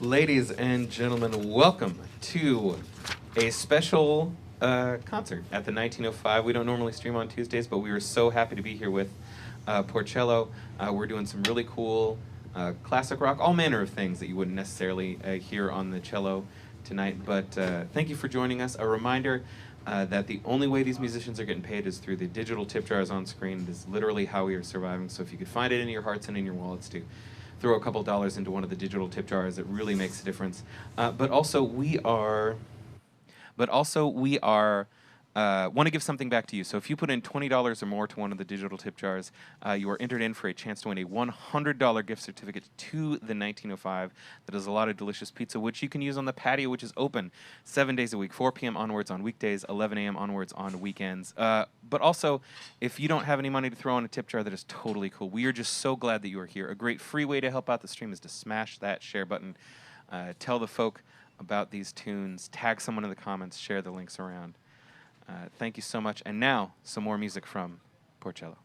Ladies and gentlemen, welcome to a special concert at the 1905. We don't normally stream on Tuesdays, but we were so happy to be here with Porchello. We're doing some really cool classic rock, all manner of things that you wouldn't necessarily hear on the cello tonight. But thank you for joining us. A reminder that the only way these musicians are getting paid is through the digital tip jars on screen. It is literally how we are surviving. So if you could find it in your hearts and in your wallets to throw a couple dollars into one of the digital tip jars, it really makes a difference. But also we want to give something back to you. So if you put in $20 or more to one of the digital tip jars, you are entered in for a chance to win a $100 gift certificate to the 1905 that is a lot of delicious pizza, which you can use on the patio, which is open 7 days a week, 4 p.m. onwards on weekdays, 11 a.m. onwards on weekends. But also, if you don't have any money to throw in a tip jar, that is totally cool. We are just so glad that you are here. A great free way to help out the stream is to smash that share button. Tell the folk about these tunes. Tag someone in the comments. Share the links around. Thank you so much. And now, some more music from Porchello.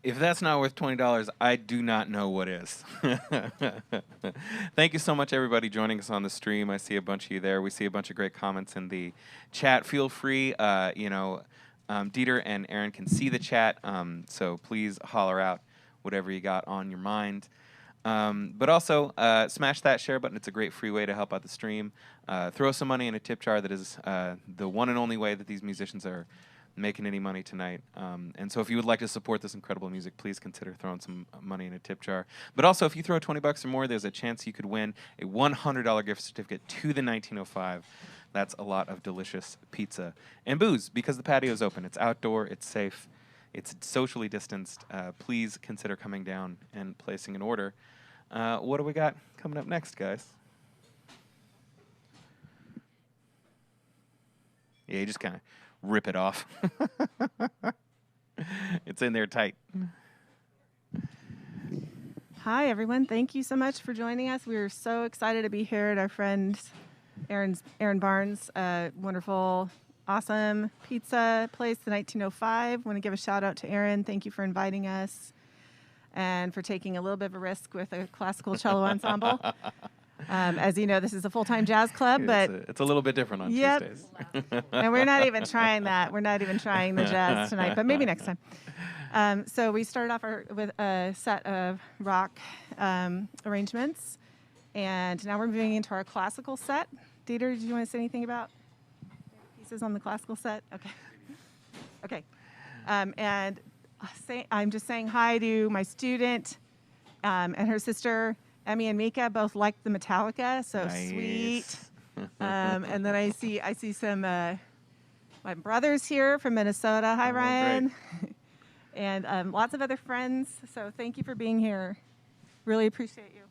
If that's not worth $20, I do not know what is. Thank you so much, everybody, joining us on the stream. I see a bunch of you there. We see a bunch of great comments in the chat. Feel free, Dieter and Aaron can see the chat, so please holler out whatever you got on your mind. But also, smash that share button. It's a great free way to help out the stream. Throw some money in a tip jar. That is the one and only way that these musicians are making any money tonight. And so if you would like to support this incredible music, please consider throwing some money in a tip jar. But also, if you throw $20 or more, there's a chance you could win a $100 gift certificate to the 1905. That's a lot of delicious pizza and booze, because the patio is open. It's outdoor, it's safe, it's socially distanced. Please consider coming down and placing an order. What do we got coming up next, guys? Yeah, you just kind of rip it off. It's in there tight. Hi, everyone. Thank you so much for joining us. We're so excited to be here at our friend Aaron Barnes' wonderful awesome pizza place, the 1905. Want to give a shout out to Aaron. Thank you for inviting us and for taking a little bit of a risk with a classical cello ensemble. As you know, this is a full-time jazz club, but it's a little bit different on Tuesdays. And we're not even trying that. We're not even trying the jazz tonight, but maybe next time. So we started off with a set of rock arrangements, and now we're moving into our classical set. Dieter, did you want to say anything about pieces on the classical set? Okay. And I'm just saying hi to my student and her sister, Emmy and Mika. Both like the Metallica, so nice. Sweet. And then I see some my brothers here from Minnesota. Hi, Ryan. And lots of other friends. So thank you for being here. Really appreciate you.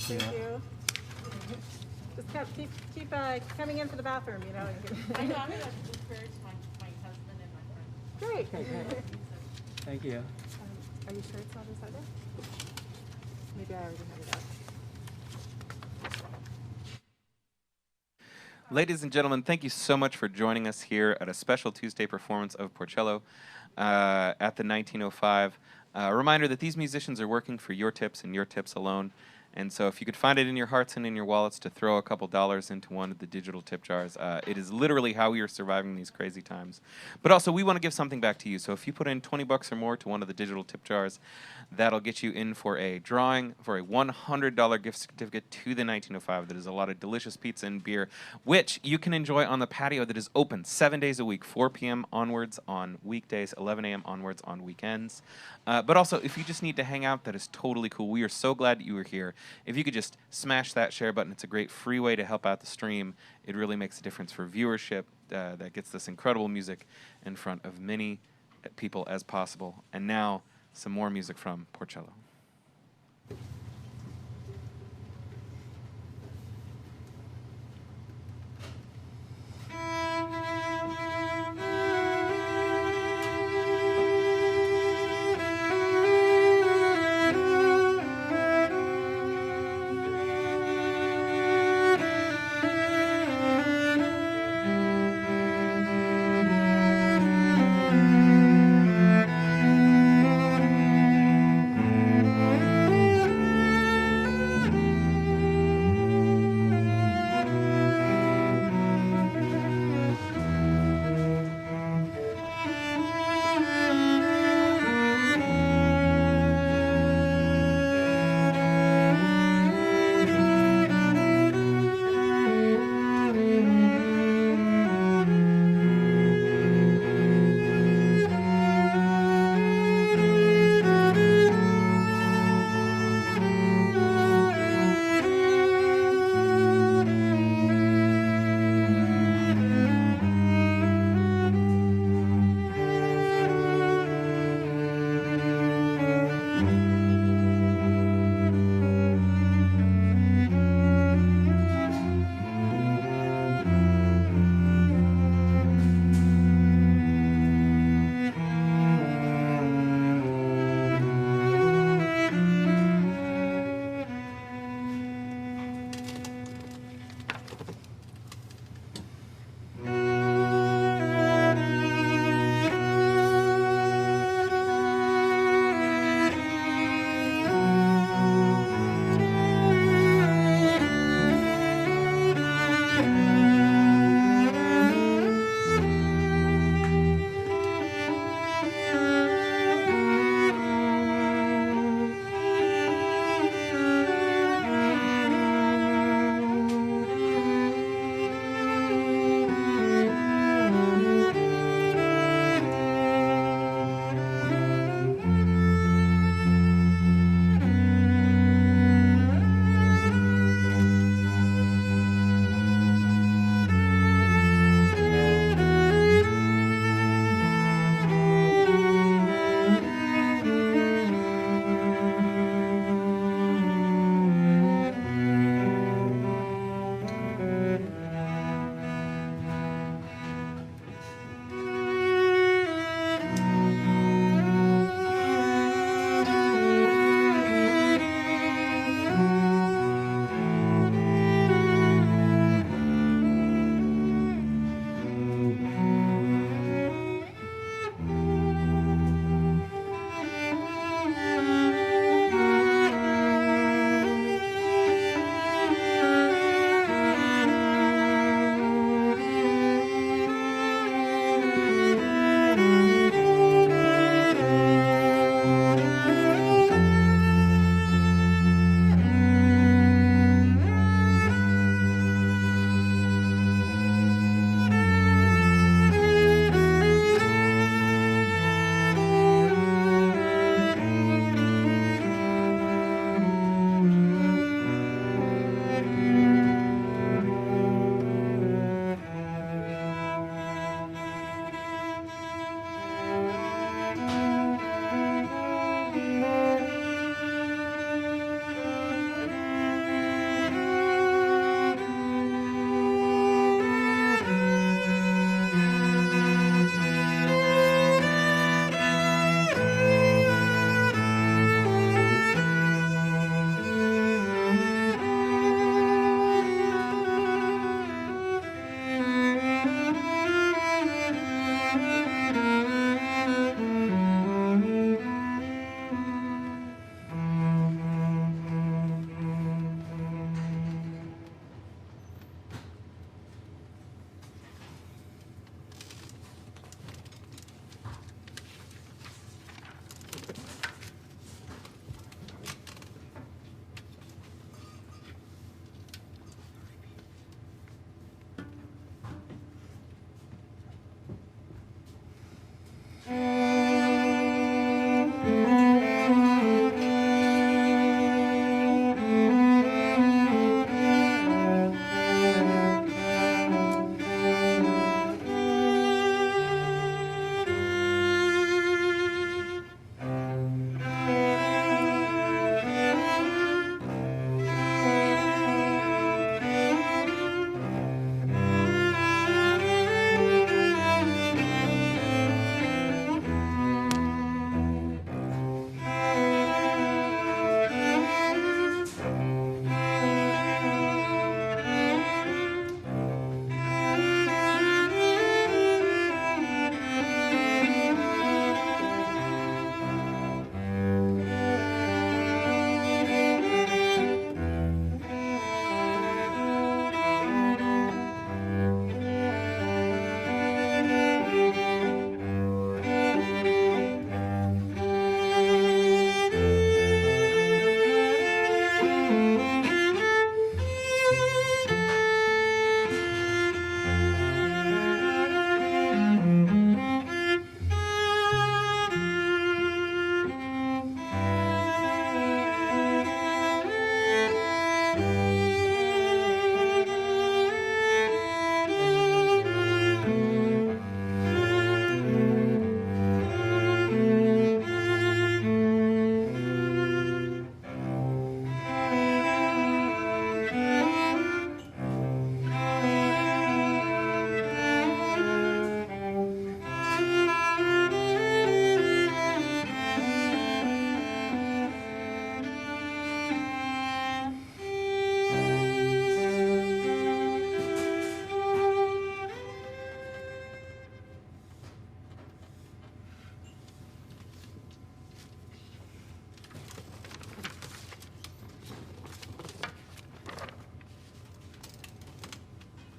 Thank you. Just keep coming in for the bathroom, you know. I know, I'm going to encourage my husband and my friend. Great. Okay, thank you. Are you sure it's not inside there? Maybe I already have it out. Ladies and gentlemen, thank you so much for joining us here at a special Tuesday performance of Porcello at the 1905. A reminder that these musicians are working for your tips and your tips alone. And so if you could find it in your hearts and in your wallets to throw a couple dollars into one of the digital tip jars, it is literally how we are surviving these crazy times. But also, we want to give something back to you. So if you put in 20 bucks or more to one of the digital tip jars, that'll get you in for a drawing for a $100 gift certificate to the 1905. That is a lot of delicious pizza and beer, which you can enjoy on the patio that is open 7 days a week, 4 p.m. onwards on weekdays, 11 a.m. onwards on weekends. But also, if you just need to hang out, that is totally cool. We are so glad that you were here. If you could just smash that share button, it's a great free way to help out the stream. It really makes a difference for viewership that gets this incredible music in front of many people as possible. And now, some more music from Porcello.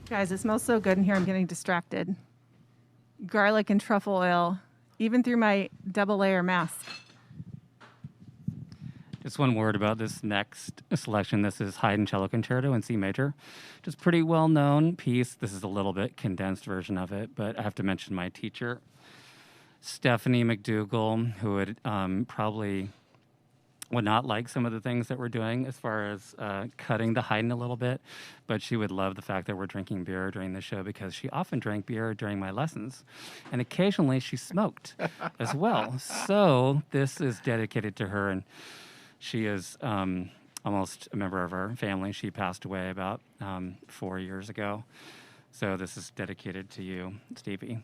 Guys, it smells so good in here. I'm getting distracted. Garlic and truffle oil, even through my double layer mask. Just one word about this next selection. This is Haydn Cello Concerto in C major. Just pretty well-known piece. This is a little bit condensed version of it, but I have to mention my teacher, Stephanie McDougall, who would probably would not like some of the things that we're doing as far as cutting the Haydn a little bit, but she would love the fact that we're drinking beer during the show because she often drank beer during my lessons, and occasionally she smoked as well. So this is dedicated to her, and she is almost a member of our family. She passed away about 4 years ago. So this is dedicated to you, Stevie.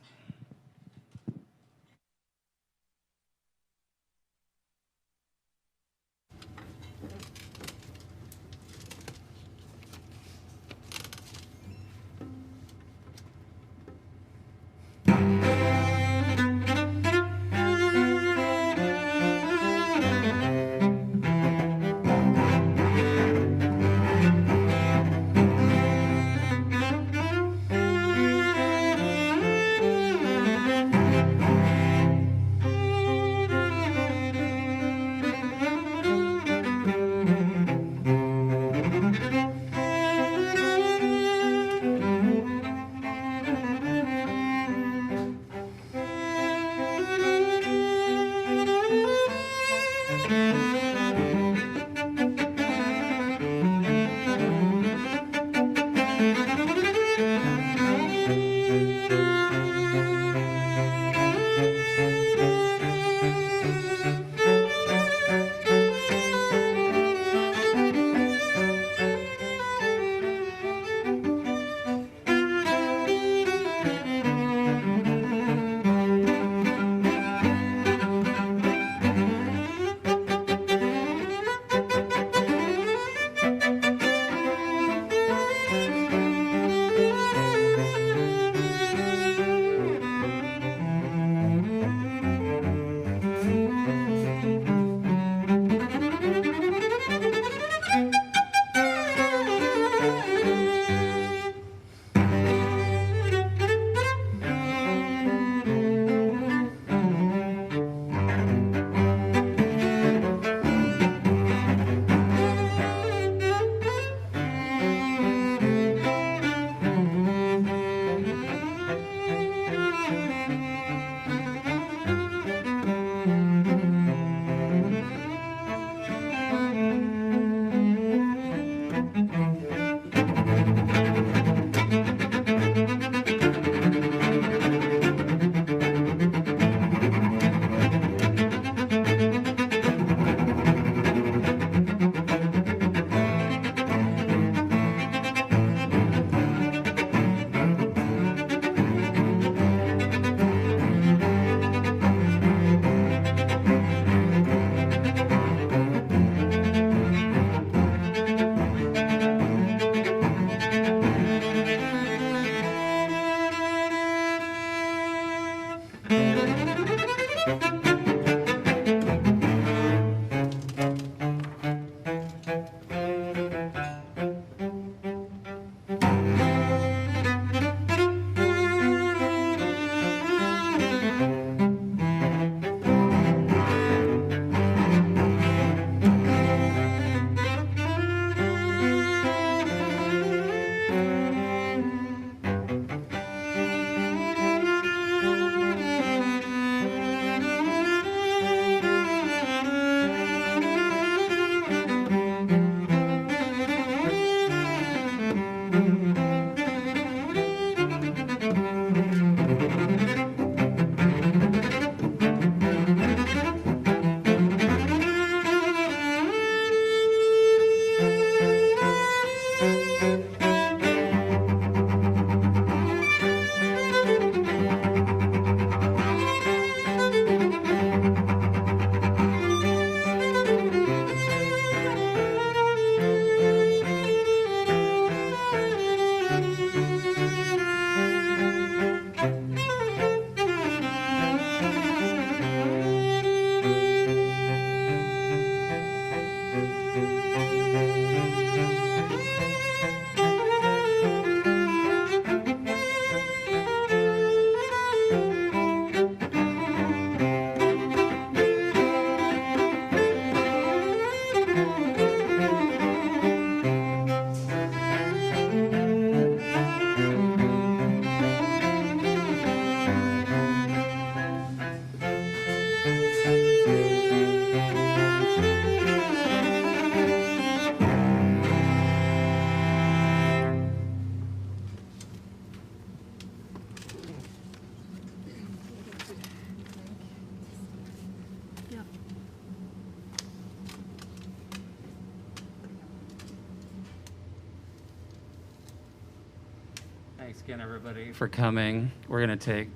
Thanks again, everybody, for coming. We're going to take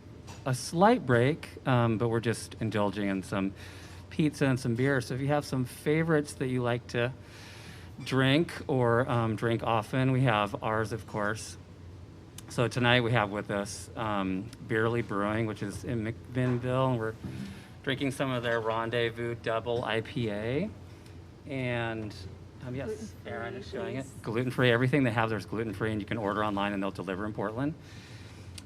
a slight break, but we're just indulging in some pizza and some beer. So if you have some favorites that you like to drink or drink often, we have ours, of course. So tonight we have with us Bierly Brewing, which is in McMinnville, and we're drinking some of their Rendezvous Double IPA. And yes, Aaron is showing it. Gluten-free. Everything they have there's gluten-free, and you can order online, and they'll deliver in Portland.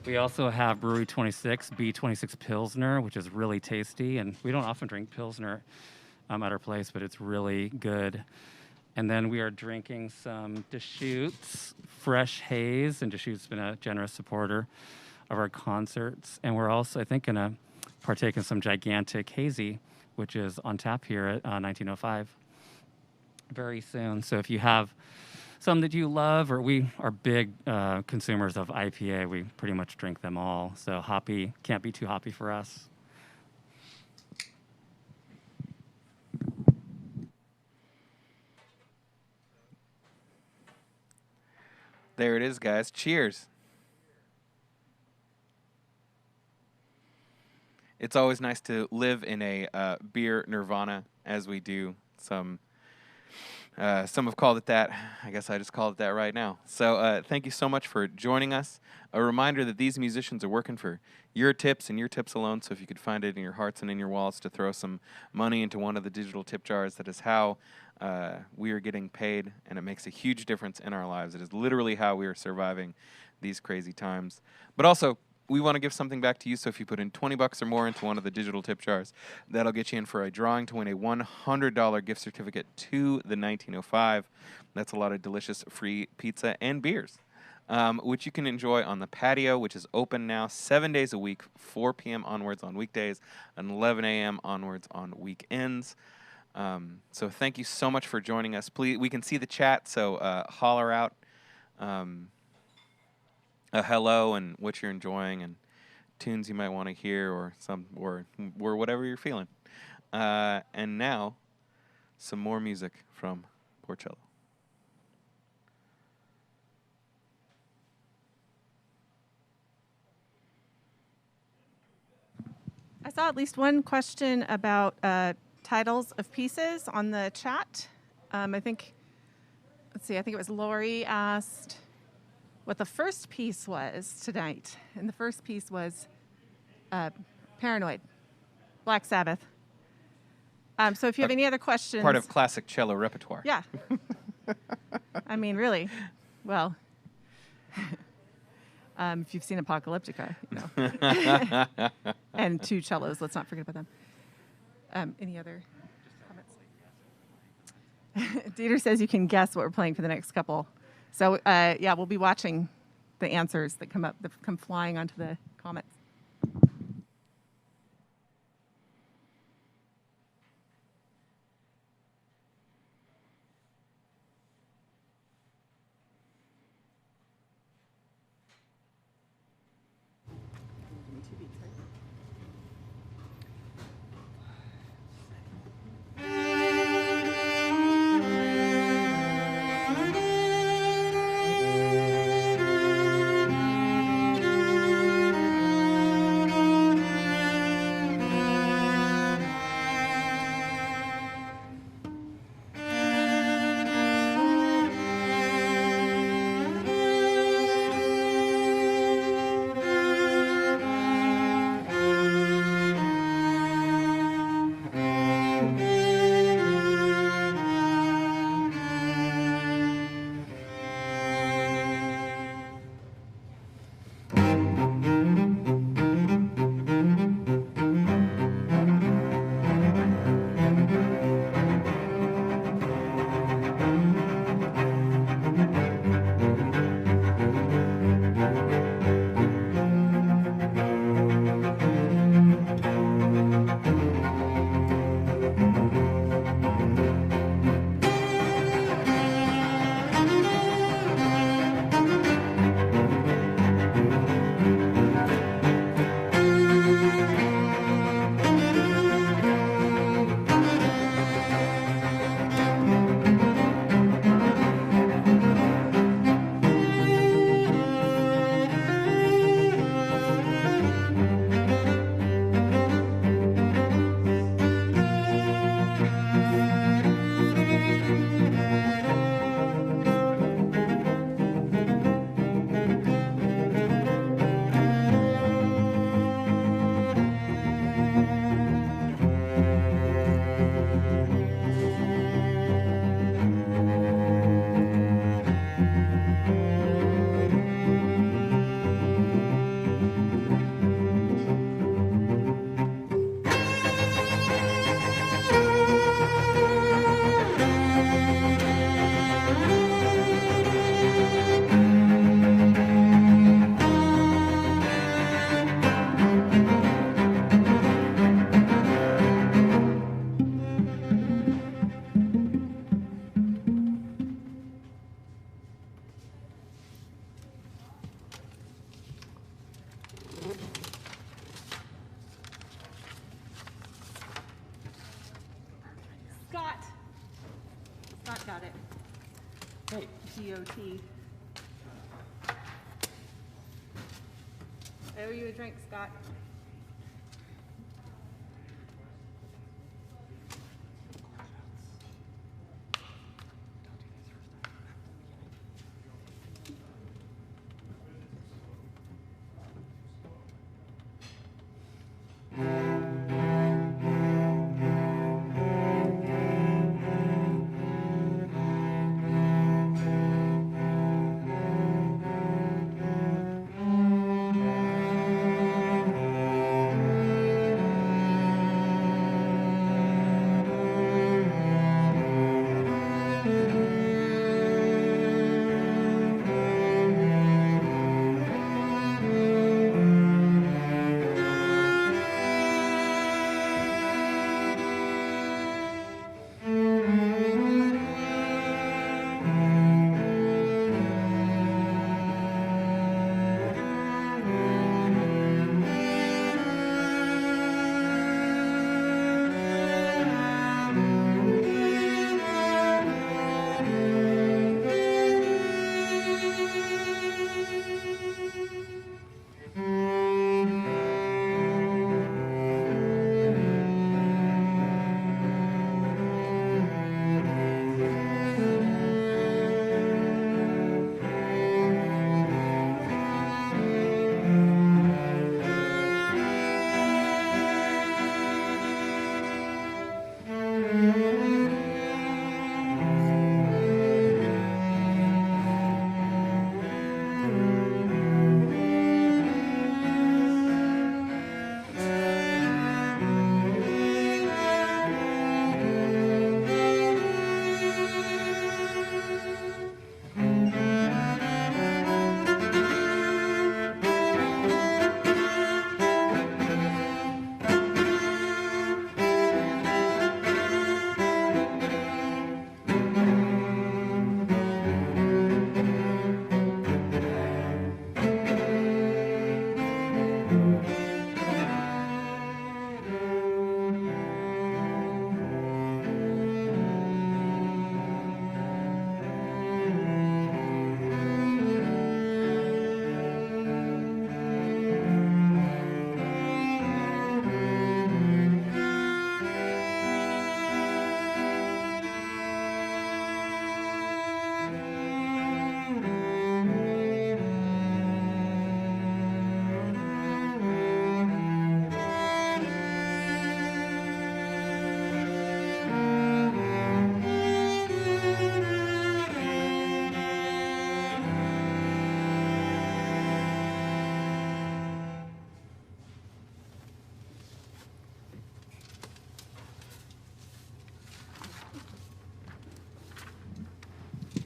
We also have Brewery 26, B26 Pilsner, which is really tasty. And we don't often drink Pilsner at our place, but it's really good. And then we are drinking some Deschutes Fresh Haze, and Deschutes has been a generous supporter of our concerts. And we're also, I think, going to partake in some Gigantic Hazy, which is on tap here at 1905 very soon. So if you have some that you love, or we are big consumers of IPA, we pretty much drink them all. So hoppy can't be too hoppy for us. There it is, guys. Cheers. It's always nice to live in a beer nirvana, as we do. Some have called it that. I guess I just called it that right now. So thank you so much for joining us. A reminder that these musicians are working for your tips and your tips alone. So if you could find it in your hearts and in your wallets to throw some money into one of the digital tip jars, that is how we are getting paid, and it makes a huge difference in our lives. It is literally how we are surviving these crazy times. But also, we want to give something back to you, so if you put in $20 or more into one of the digital tip jars, that'll get you in for a drawing to win a $100 gift certificate to the 1905. That's a lot of delicious free pizza and beers, which you can enjoy on the patio, which is open now 7 days a week, 4 p.m. onwards on weekdays, and 11 a.m. onwards on weekends. So thank you so much for joining us. Please, we can see the chat, so holler out a hello and what you're enjoying and tunes you might want to hear, or whatever you're feeling. And now, some more music from Porchello. I saw at least one question about titles of pieces on the chat. I think it was Lori asked what the first piece was tonight. And the first piece was Paranoid, Black Sabbath. So if you have any other questions. Part of classic cello repertoire. Yeah. I mean, really. Well, if you've seen Apocalyptica, you know. And 2 cellos, let's not forget about them. Any other comments? Dieter says you can guess what we're playing for the next couple. So, yeah, we'll be watching the answers that come flying onto the comments. Great. GOT. I owe you a drink, Scott.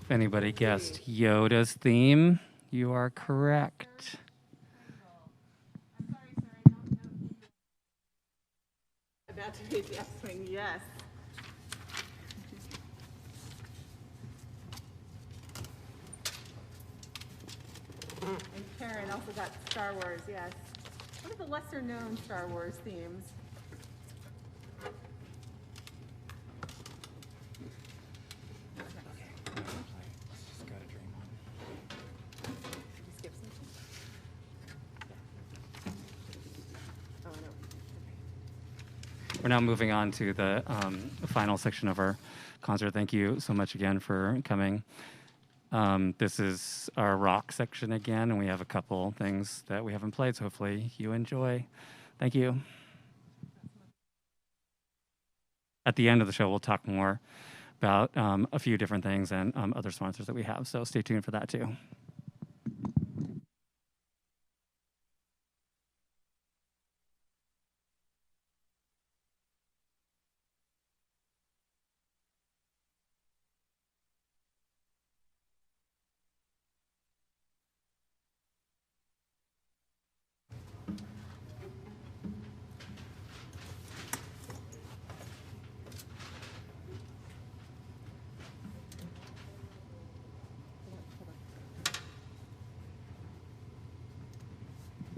If anybody guessed Yoda's theme, you are correct. I'm sorry, sir. I don't know. About to be the X-Wing, yes. And Karen also got Star Wars, yes. What are the lesser known Star Wars themes? Did you skip something? Oh, no. We're now moving on to the final section of our concert. Thank you so much again for coming. This is our rock section again, and we have a couple things that we haven't played, so hopefully you enjoy. Thank you. At the end of the show, we'll talk more about a few different things and other sponsors that we have, so stay tuned for that too.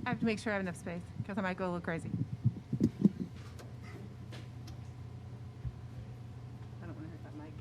I have to make sure I have enough space because I might go a little crazy. I don't want to hurt that mic.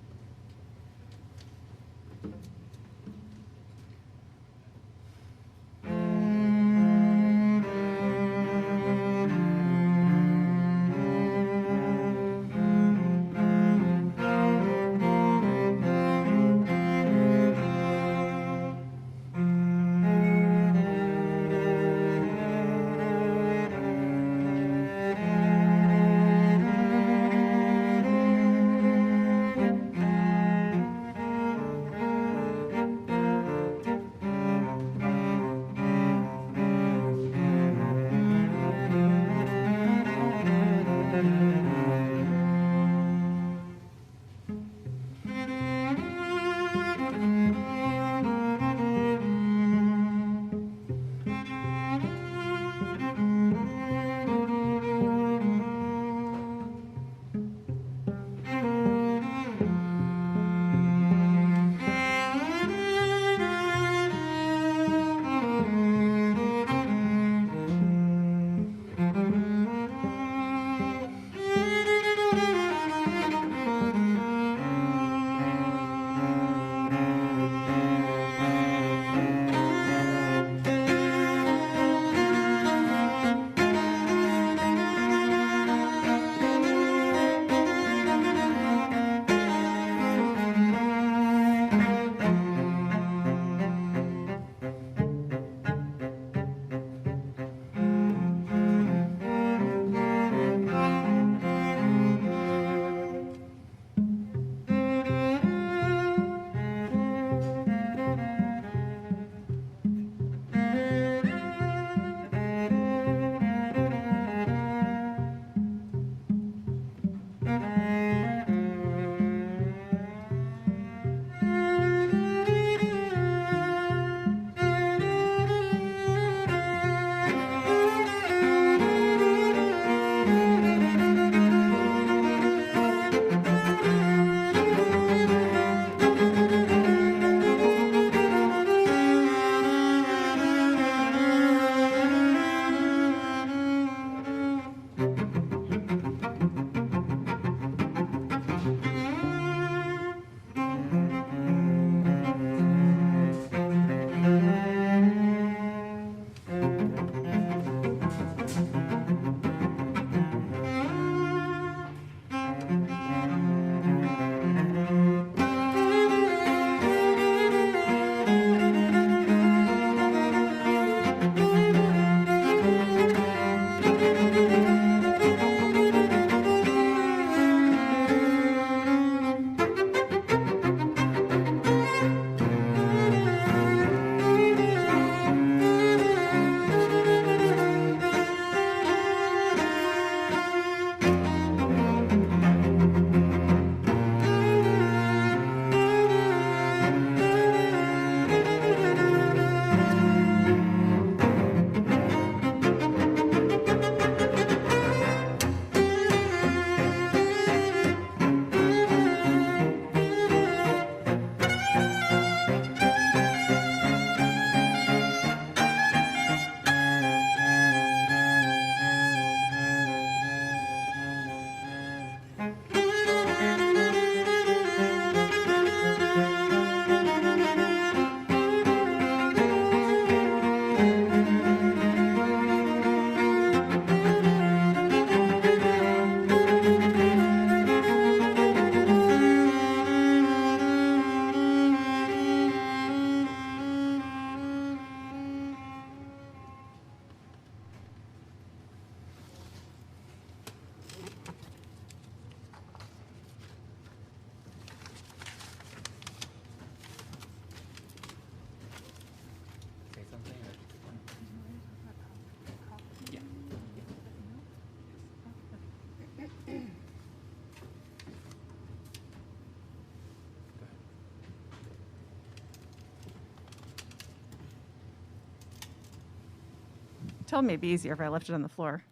Told me it'd be easier if I left it on the floor.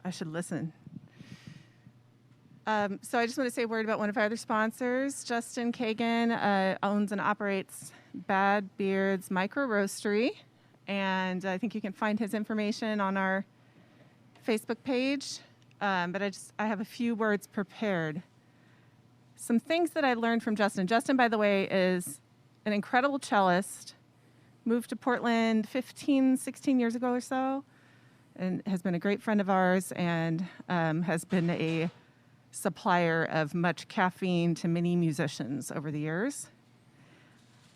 I should listen. So I just want to say a word about one of our other sponsors. Justin Kagan owns and operates Bad Beard's Micro Roastery, and I think you can find his information on our Facebook page. But I have a few words prepared. Some things that I learned from Justin. Justin, by the way, is an incredible cellist. Moved to Portland 15, 16 years ago or so, and has been a great friend of ours, and has been a supplier of much caffeine to many musicians over the years.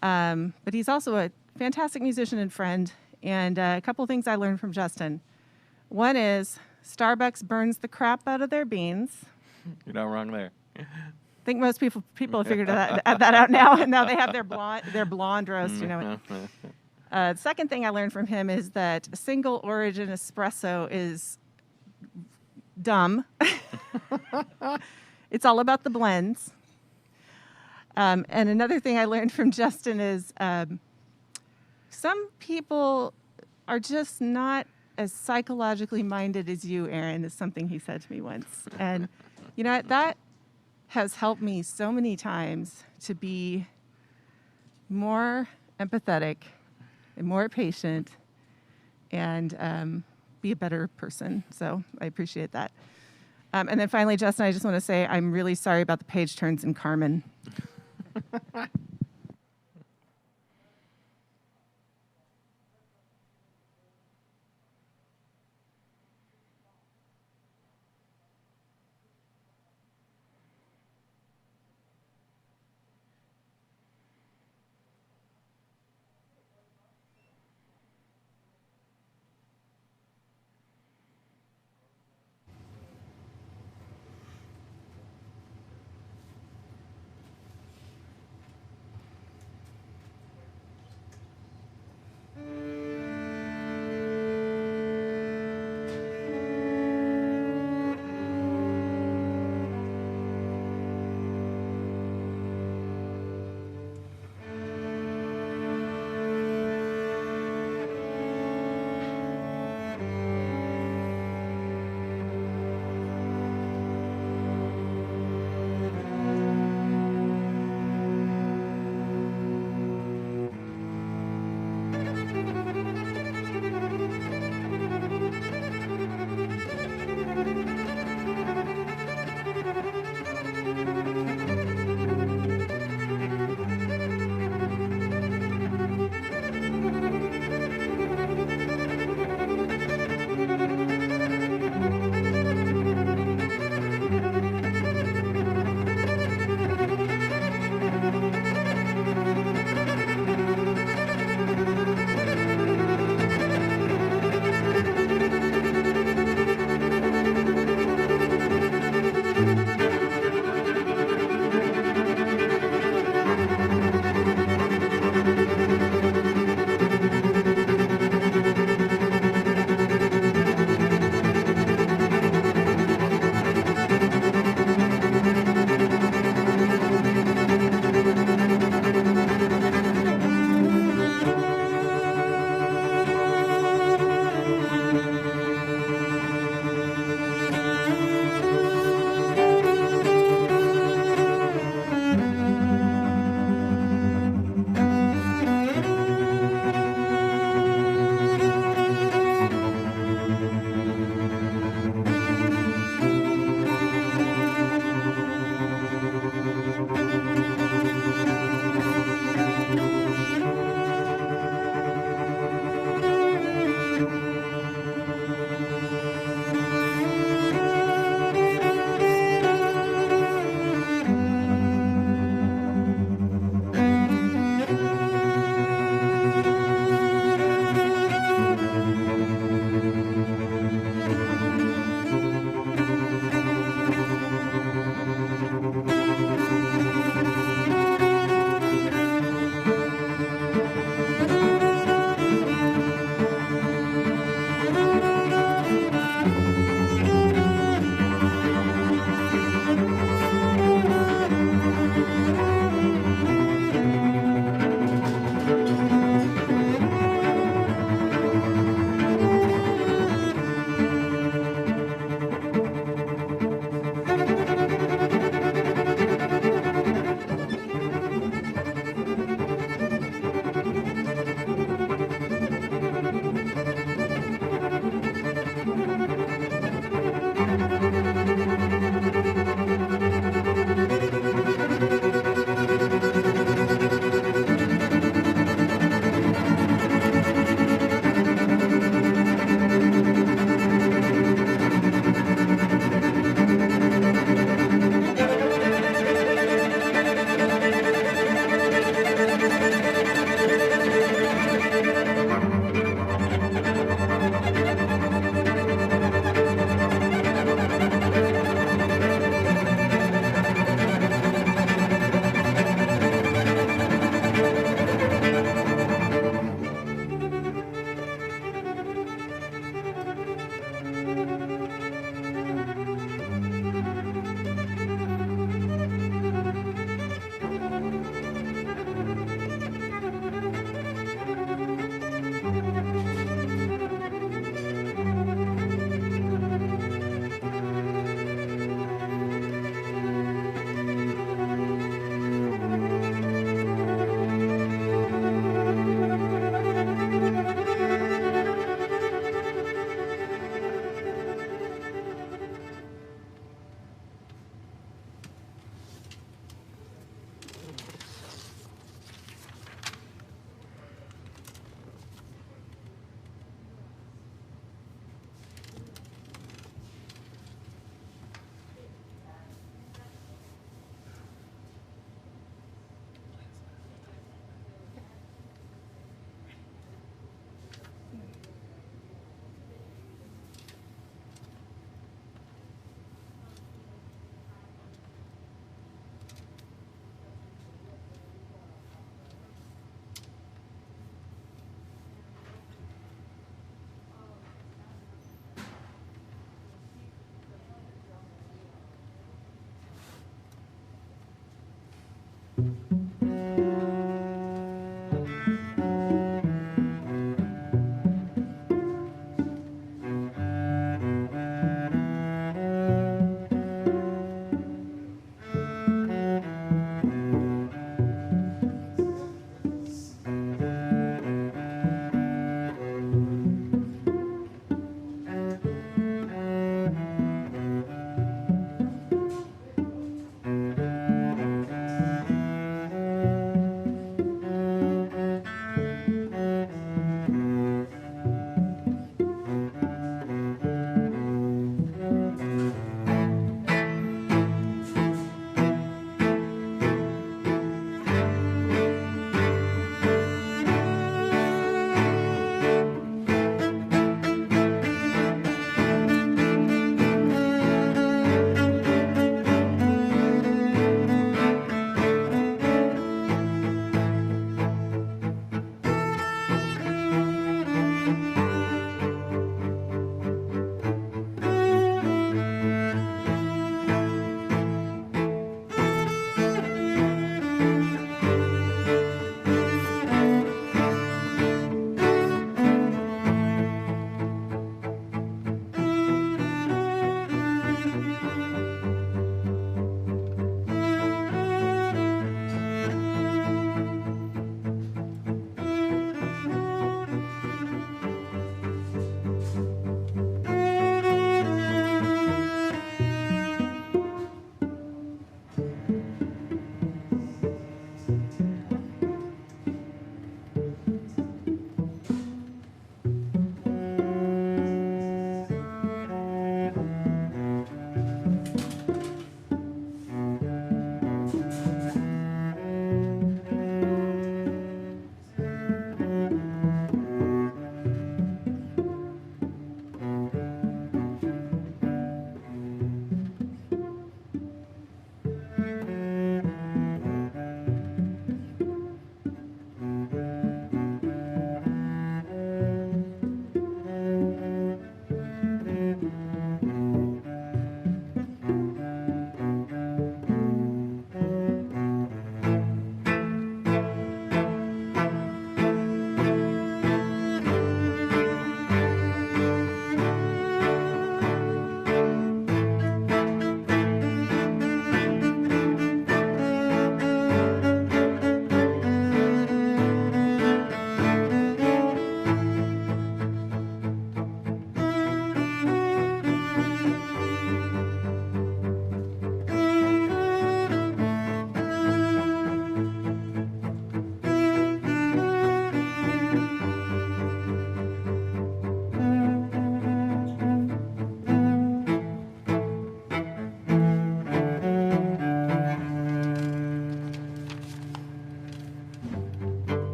But he's also a fantastic musician and friend, and a couple of things I learned from Justin. One is Starbucks burns the crap out of their beans. You're not wrong there. I think most people have figured that out now, and now they have their blonde roast, you know. The second thing I learned from him is that a single origin espresso is dumb. It's all about the blends. And another thing I learned from Justin is some people are just not as psychologically minded as you, Aaron, is something he said to me once. And you know, that has helped me so many times to be more empathetic and more patient and be a better person. So I appreciate that. And then finally, Justin, I just want to say I'm really sorry about the page turns in Carmen.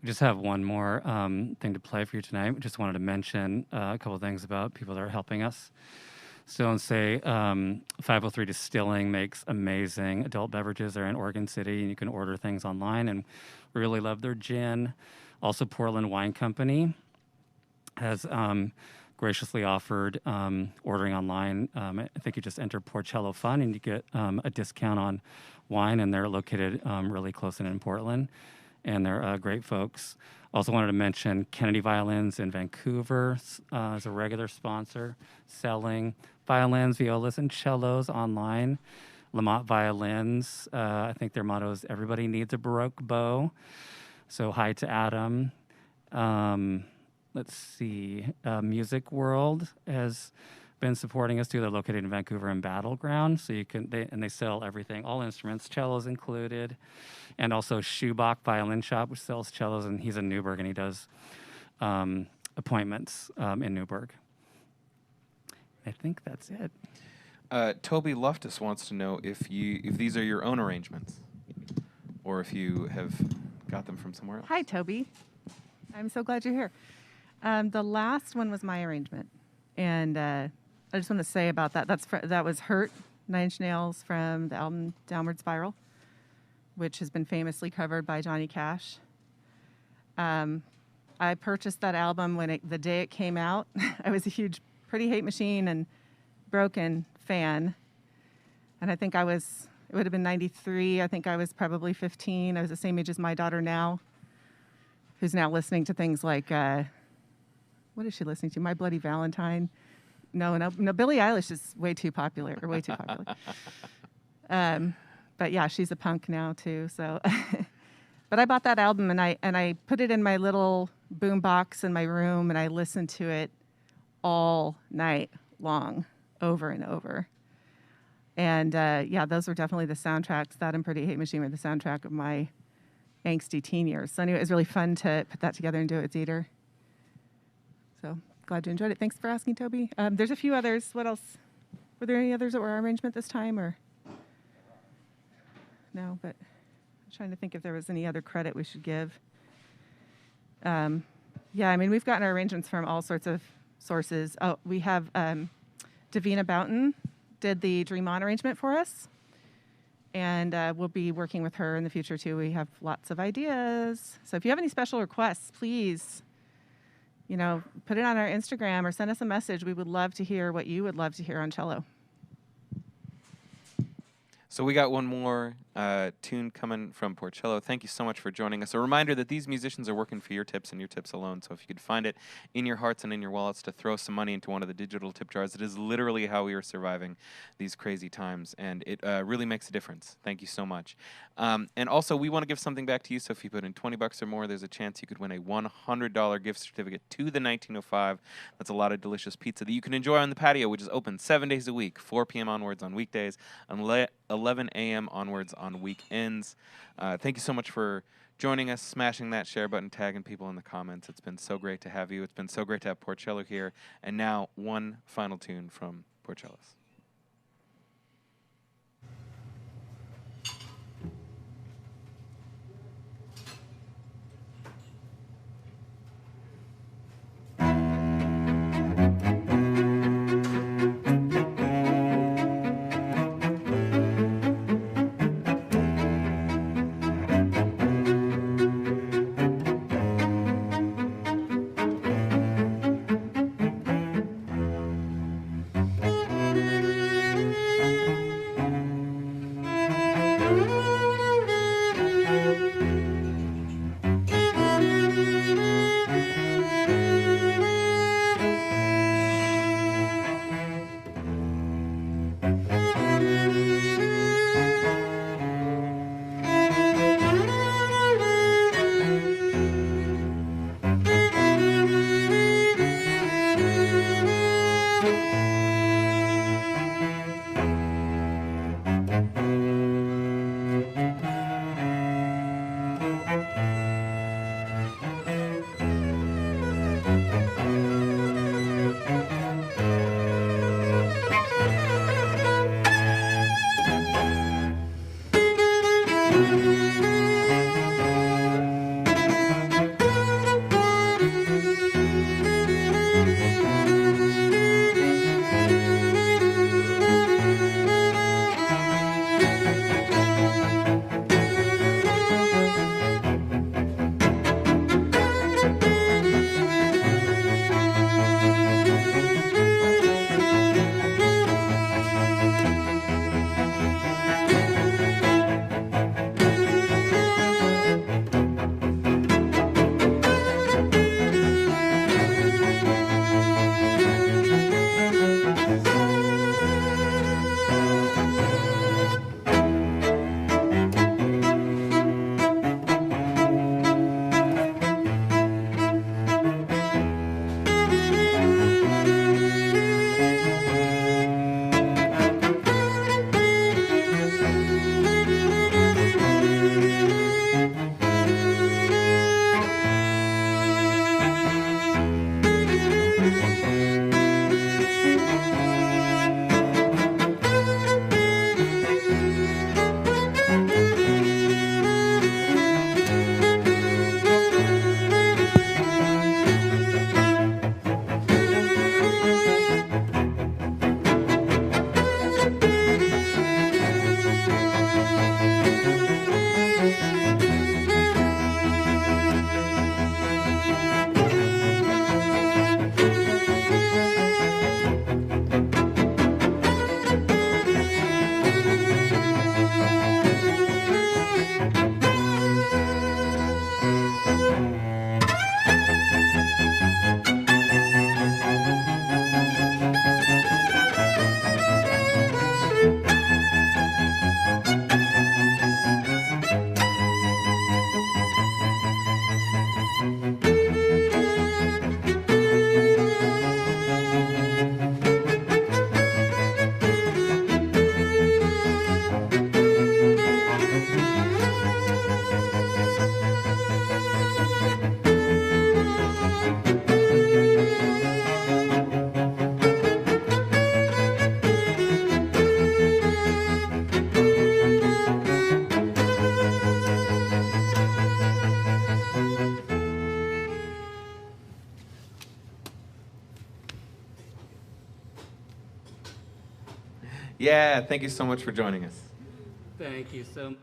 We just have one more thing to play for you tonight. We just wanted to mention a couple of things about people that are helping us. Still and say 503 Distilling makes amazing adult beverages. They're in Oregon City, and you can order things online, and we really love their gin. Also, Portland Wine Company has graciously offered ordering online. I think you just enter Porchello Fun, and you get a discount on wine, and they're located really close in Portland, and they're great folks. Also wanted to mention Kennedy Violins in Vancouver as a regular sponsor, selling violins, violas, and cellos online. Lamotte Violins, I think their motto is everybody needs a Baroque bow. So hi to Adam. Let's see, Music World has been supporting us too. They're located in Vancouver and Battleground, so you can they sell everything, all instruments, cellos included, and also Schuback Violin Shop, which sells cellos, and he's in Newburgh, and he does appointments in Newburgh. I think that's it. Toby Loftus wants to know if these are your own arrangements, or if you have got them from somewhere else. Hi, Toby. I'm so glad you're here. The last one was my arrangement, and I just want to say about that. That was Hurt, Nine Inch Nails from the album Downward Spiral, which has been famously covered by Johnny Cash. I purchased that album the day it came out. I was a huge Pretty Hate Machine and Broken fan, and I think it would have been 93. I think I was probably 15. I was the same age as my daughter now, who's now listening to things like, what is she listening to? My Bloody Valentine. No, Billie Eilish is way too popular. But yeah, she's a punk now too. So, but I bought that album and I put it in my little boom box in my room and I listened to it all night long, over and over. And yeah, those were definitely the soundtracks. That and Pretty Hate Machine were the soundtrack of my angsty teen years. So anyway, it was really fun to put that together and do it with Dieter. So glad you enjoyed it. Thanks for asking, Toby. There's a few others. What else? Were there any others that were our arrangement this time, or no? But I'm trying to think if there was any other credit we should give. Yeah, I mean, we've gotten our arrangements from all sorts of sources. Oh, we have Davina Boughton did the Dream On arrangement for us. And we'll be working with her in the future, too. We have lots of ideas. So if you have any special requests, please, put it on our Instagram or send us a message. We would love to hear what you would love to hear on cello. So we got one more tune coming from Porchello. Thank you so much for joining us. A reminder that these musicians are working for your tips and your tips alone. So if you could find it in your hearts and in your wallets to throw some money into one of the digital tip jars, it is literally how we are surviving these crazy times. And it really makes a difference. Thank you so much. And also, we want to give something back to you. So if you put in $20 or more, there's a chance you could win a $100 gift certificate to the 1905. That's a lot of delicious pizza that you can enjoy on the patio, which is open 7 days a week, 4 p.m. onwards on weekdays, 11 a.m. onwards on weekends. Thank you so much for joining us, smashing that share button, tagging people in the comments. It's been so great to have you. It's been so great to have Porchello here. And now, one final tune from Porchellos. Yeah, thank you so much for joining us. Thank you so much.